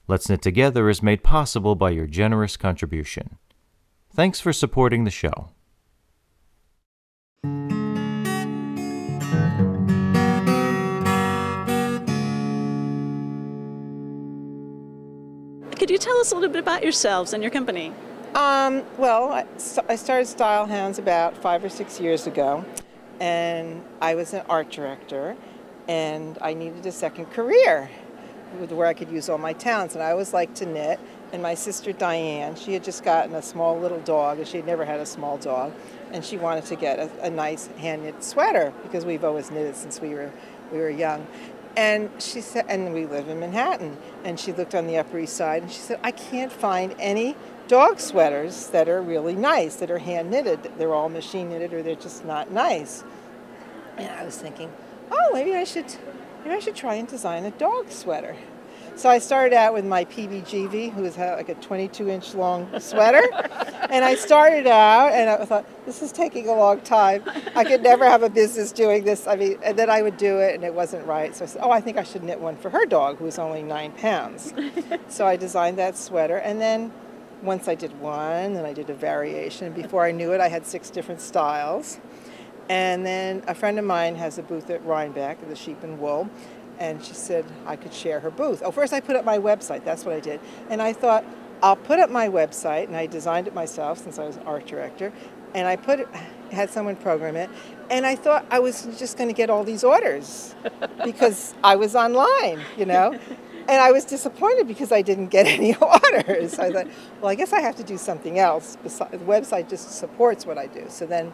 Let's Knit Together is made possible by your generous contribution. Thanks for supporting the show. Could you tell us a little bit about yourselves and your company? Well, I started Style Hounds about 5 or 6 years ago, and I was an art director, and I needed a second career where I could use all my talents, and I always liked to knit. And my sister Diane, she had just gotten a small little dog, and she had never had a small dog, and she wanted to get a nice hand-knit sweater because we've always knitted since we were young. And she said, and we live in Manhattan, and she looked on the Upper East Side, and she said, I can't find any dog sweaters that are really nice, that are hand knitted. They're all machine knitted, or they're just not nice. And I was thinking, oh, maybe I should try and design a dog sweater. So I started out with my PBGV, who was like a 22-inch long sweater. And I started out, and I thought, this is taking a long time. I could never have a business doing this. I mean, and then I would do it, and it wasn't right. So I said, oh, I think I should knit one for her dog, who was only 9 pounds. So I designed that sweater. And then once I did one, then I did a variation. Before I knew it, I had 6 different styles. And then a friend of mine has a booth at Rhinebeck, the Sheep and Wool. And she said I could share her booth. Oh, first I put up my website. That's what I did. And I thought, I'll put up my website, and I designed it myself since I was an art director. And I had someone program it. And I thought I was just going to get all these orders because I was online, you know. And I was disappointed because I didn't get any orders. I thought, well, I guess I have to do something else. Besides, the website just supports what I do. So then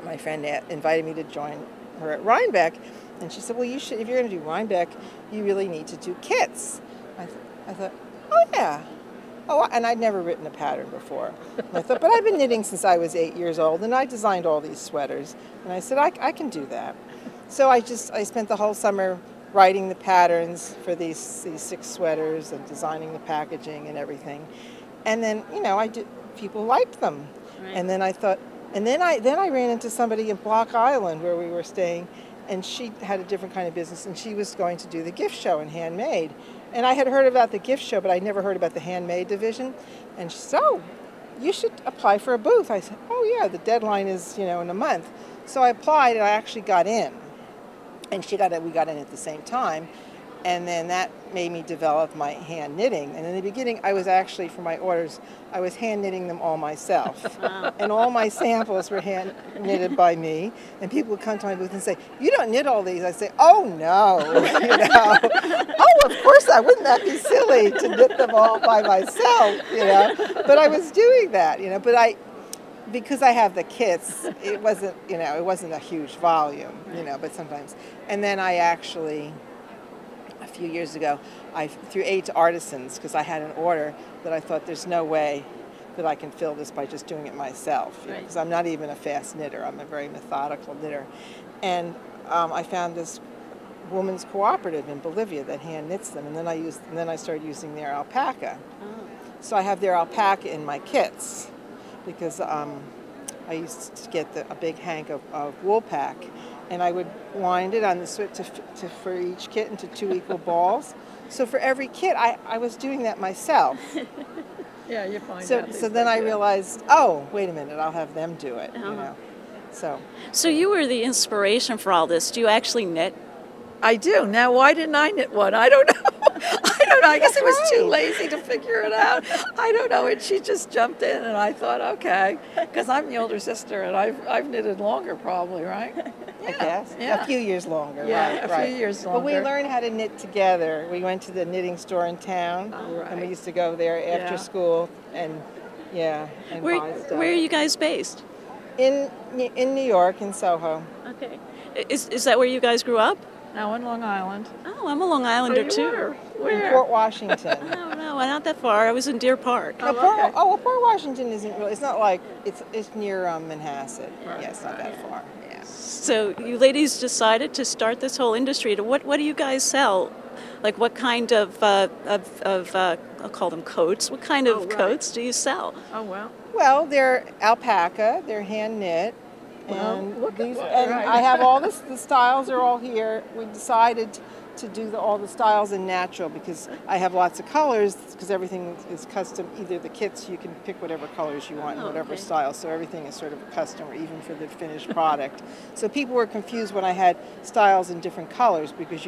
my friend invited me to join her at Rhinebeck. And she said, well, you should, if you're going to do Rhinebeck, you really need to do kits. I thought, oh, yeah. Oh, and I'd never written a pattern before. And I thought, but I've been knitting since I was 8 years old, and I designed all these sweaters. And I said, I can do that. So I spent the whole summer writing the patterns for these 6 sweaters and designing the packaging and everything. And then, you know, people liked them. Right. And then I thought, and then I ran into somebody in Block Island where we were staying, and she had a different kind of business, and she was going to do the gift show in handmade. And I had heard about the gift show, but I never heard about the handmade division. And she said, oh, you should apply for a booth. I said, oh yeah, the deadline is, you know, in a month. So I applied, and I actually got in. And we got in at the same time. And then that made me develop my hand knitting. And in the beginning, I was actually, for my orders, I was hand knitting them all myself. Wow. And all my samples were hand knitted by me. And people would come to my booth and say, you don't knit all these. I say, oh no, you know. Oh, of course not. Wouldn't that be silly to knit them all by myself, you know. But I was doing that, you know. But because I have the kits, it wasn't a huge volume, you know, but sometimes. And then I actually, a few years ago, I threw 8 to artisans because I had an order that I thought there's no way that I can fill this by just doing it myself. Because I'm not even a fast knitter. I'm a very methodical knitter. And I found this woman's cooperative in Bolivia that hand knits them, and then I started using their alpaca. Oh. So I have their alpaca in my kits because I used to get a big hank of wool pack. And I would wind it on the switch for each kit into 2 equal balls. So for every kit, I was doing that myself. Yeah, you find so, out. So then I realized, oh, wait a minute, I'll have them do it, you know. So you were the inspiration for all this. Do you actually knit? I do. Now, why didn't I knit one? I don't know. I guess I was too lazy to figure it out. I don't know. And she just jumped in, and I thought, okay, because I'm the older sister, and I've knitted longer probably, right? Yeah. I guess. Yeah. A few years longer, yeah, right. A few years longer. But we learned how to knit together. We went to the knitting store in town, and we used to go there after school and buy stuff. Where are you guys based? In New York, in Soho. Okay. Is that where you guys grew up? No, in Long Island. Oh, I'm a Long Islander too. Where? In Port Washington. No, not that far. I was in Deer Park. Port Washington isn't really. It's not like it's near Manhasset. Right. Yeah, it's not that far. Yeah. So you ladies decided to start this whole industry. What do you guys sell? Like what kind of I'll call them coats. What kind of coats do you sell? Oh wow. Well, they're alpaca. They're hand knit. And I have all this. The styles are all here. We decided to do all the styles in natural because I have lots of colors because everything is custom. Either the kits, you can pick whatever colors you want in whatever style, so everything is sort of custom, or even for the finished product. So people were confused when I had styles in different colors because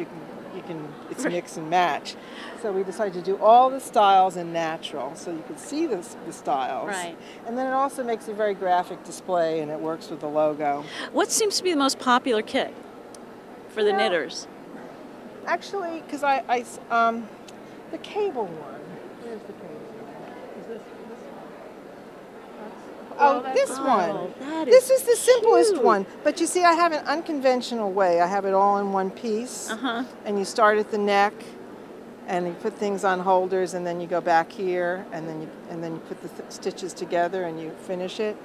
it's mix and match. So we decided to do all the styles in natural so you could see the styles. Right. And then it also makes a very graphic display and it works with the logo. What seems to be the most popular kit for the knitters? Actually, because the cable one. Where's the cable one? Is this one? This one. This is the simplest one. But you see, I have an unconventional way. I have it all in one piece. And you start at the neck, and you put things on holders, and then you go back here, and then you put the stitches together, and you finish it.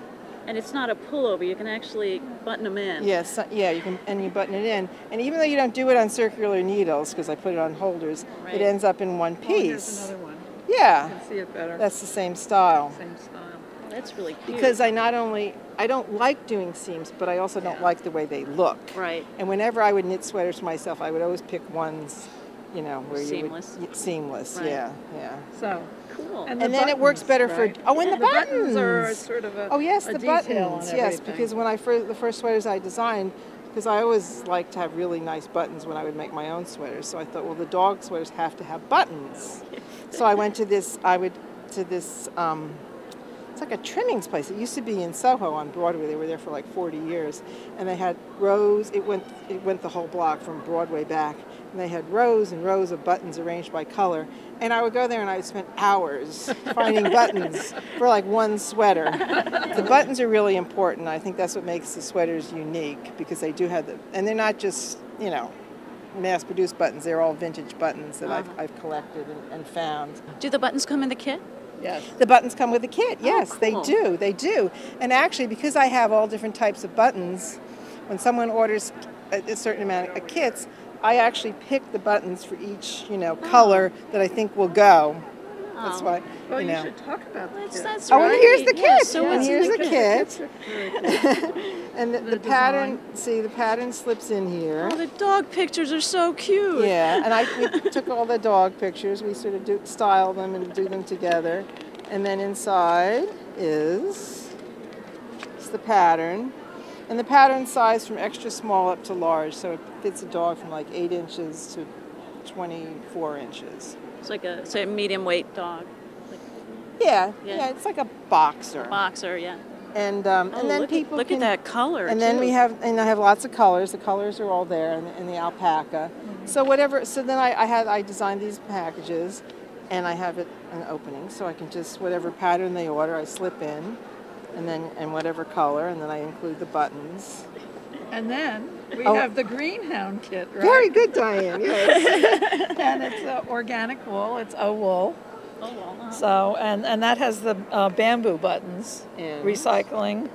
And it's not a pullover. You can actually button them in. Yes, yeah, you can, and you button it in. And even though you don't do it on circular needles, because I put it on holders, it ends up in one piece. Here's another one. Yeah. You can see it better. That's the same style. Same style. Oh, that's really cute. Because I don't like doing seams, but I also don't like the way they look. Right. And whenever I would knit sweaters for myself, I would always pick ones, where seamless. Seamless, Right. yeah. So Cool. And then it works better for. Oh, and the buttons are sort of a. Oh yes, a the detail buttons. on Yes, everything. because when the first sweaters I designed, because I always like to have really nice buttons when I would make my own sweaters. So I thought, well, the dog sweaters have to have buttons. So I went to this. It's like a trimmings place. It used to be in Soho on Broadway. They were there for like 40 years, and they had rows. It went the whole block from Broadway back, and they had rows and rows of buttons arranged by color. And I would go there and I would spend hours finding buttons for like one sweater. The buttons are really important. I think that's what makes the sweaters unique because they do have and they're not just mass-produced buttons. They're all vintage buttons that I've collected and found. Do the buttons come in the kit? Yes. The buttons come with the kit. Yes, cool. They do. And actually, because I have all different types of buttons, when someone orders a certain amount of kits, I actually pick the buttons for each, color that I think will go. That's why, Well, you should talk about the kit. That's Oh, right. and here's the kit. Yeah, so and what's in here's the the kit? kit. And the pattern, see, the pattern slips in here. Oh, the dog pictures are so cute. Yeah, and we took all the dog pictures. We sort of style them and do them together. And then inside is the pattern. And the pattern size from extra small up to large. So it fits a dog from like 8 inches to 24 inches. It's like a medium weight dog. Yeah, it's like a boxer. Boxer, yeah. And then look at that color. And then I have lots of colors. The colors are all there in the alpaca. Mm-hmm. So then I designed these packages, and I have it an opening, so I can just whatever pattern they order, I slip in, and whatever color, and then I include the buttons. And then we have the greenhound kit, right? Very good, Diane. Yes. And it's organic wool. It's wool. Oh, well. So and that has the bamboo buttons, And recycling.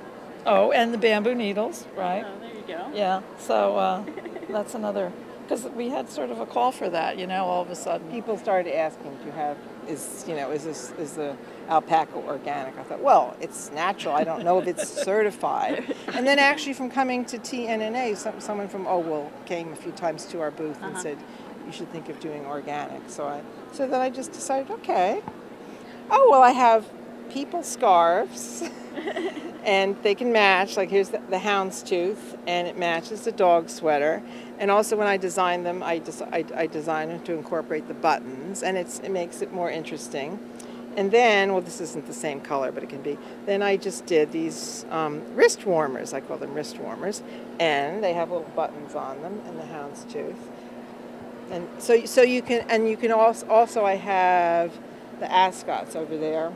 Oh, and the bamboo needles, right? Oh, there you go. Yeah. So that's another, because we had sort of a call for that, all of a sudden. people started asking, is the alpaca organic? I thought, well, it's natural. I don't know if it's certified. And then actually from coming to TNNA, someone from came a few times to our booth and said, you should think of doing organic. So then I just decided, okay. Oh, well, I have people scarves and they can match. Like here's the houndstooth, and it matches the dog sweater. And also when I design them, I design them to incorporate the buttons, and it makes it more interesting. And then, well, this isn't the same color, but it can be. Then I just did these wrist warmers. I call them wrist warmers, and they have little buttons on them, and the houndstooth. And so you can also I have the ascots over there.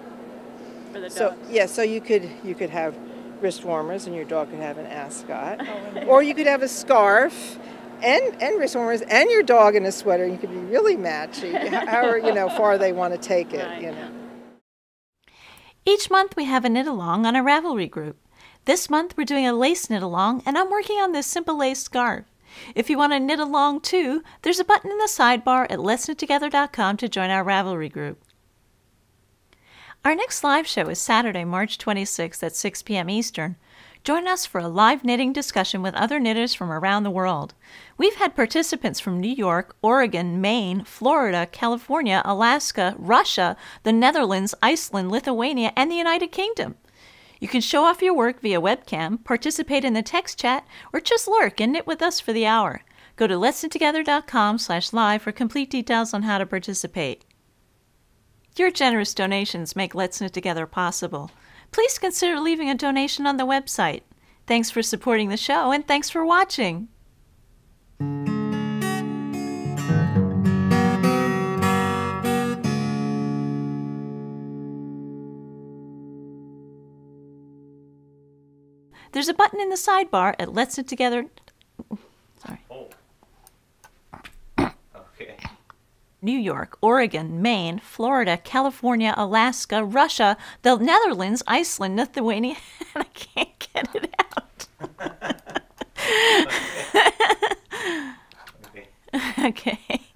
For the dogs. So you could have wrist warmers, and your dog could have an ascot, or you could have a scarf. And wrist warmers, and your dog in a sweater. You could be really matchy, however far they want to take it. Right. Each month we have a knit-along on a Ravelry group. This month we're doing a lace knit-along, and I'm working on this simple lace scarf. If you want to knit along too, there's a button in the sidebar at letsknittogether.com to join our Ravelry group. Our next live show is Saturday, March 26th at 6 p.m. Eastern. Join us for a live knitting discussion with other knitters from around the world. We've had participants from New York, Oregon, Maine, Florida, California, Alaska, Russia, the Netherlands, Iceland, Lithuania, and the United Kingdom. You can show off your work via webcam, participate in the text chat, or just lurk and knit with us for the hour. Go to letsknittogether.com/live for complete details on how to participate. Your generous donations make Let's Knit Together possible. Please consider leaving a donation on the website. Thanks for supporting the show, and thanks for watching. There's a button in the sidebar at Let's Knit Together. Sorry. Oh. Okay. New York, Oregon, Maine, Florida, California, Alaska, Russia, the Netherlands, Iceland, Lithuania, and I can't get it out. Okay. Okay.